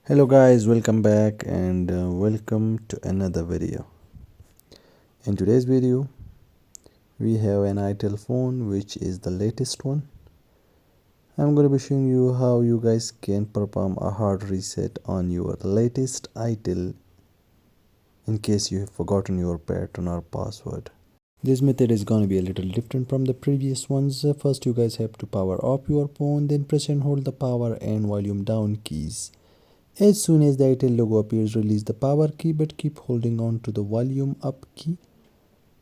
Hello guys, welcome back and welcome to another video. In today's video we have an itel phone which is the latest one. I'm going to be showing you how you guys can perform a hard reset on your latest itel in case you have forgotten your pattern or password. This method is going to be a little different from the previous ones. First you guys have to power off your phone, then press and hold the power and volume down keys. As soon as the itel logo appears, release the power key but keep holding on to the volume up key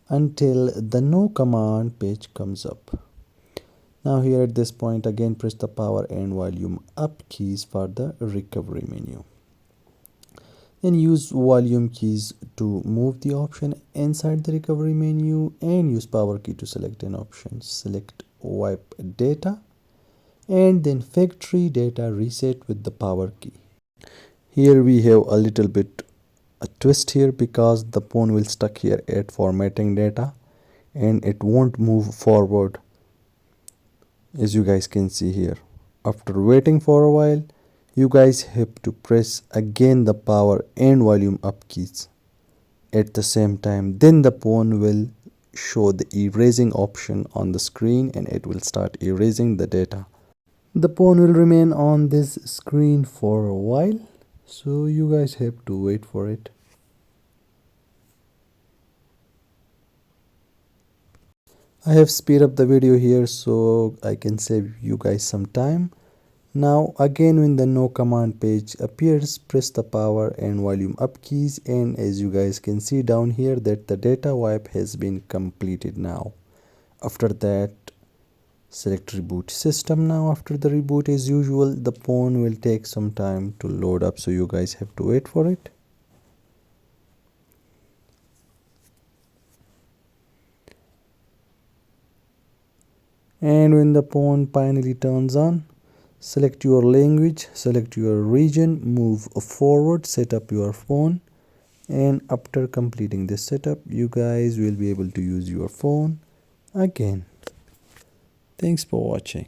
until the no command page comes up. Now here at this point again press the power and volume up keys for the recovery menu. Then use volume keys to move the option inside the recovery menu and use power key to select an option. Select wipe data and then factory data reset with the power key. Here we have a little bit a twist here because the phone will stuck here at formatting data and it won't move forward, as you guys can see here. After waiting for a while, you guys have to press again the power and volume up keys at the same time. Then the phone will show the erasing option on the screen and it will start erasing the data. The phone will remain on this screen for a while, so you guys have to wait for it. I have speed up the video here so I can save you guys some time. Now again when the no command page appears, press the power and volume up keys and as you guys can see down here that the data wipe has been completed now. After that select reboot system. Now after the reboot, as usual, the phone will take some time to load up, so you guys have to wait for it. And when the phone finally turns on, select your language, select your region, move forward, set up your phone, and after completing this setup you guys will be able to use your phone again. Thanks for watching.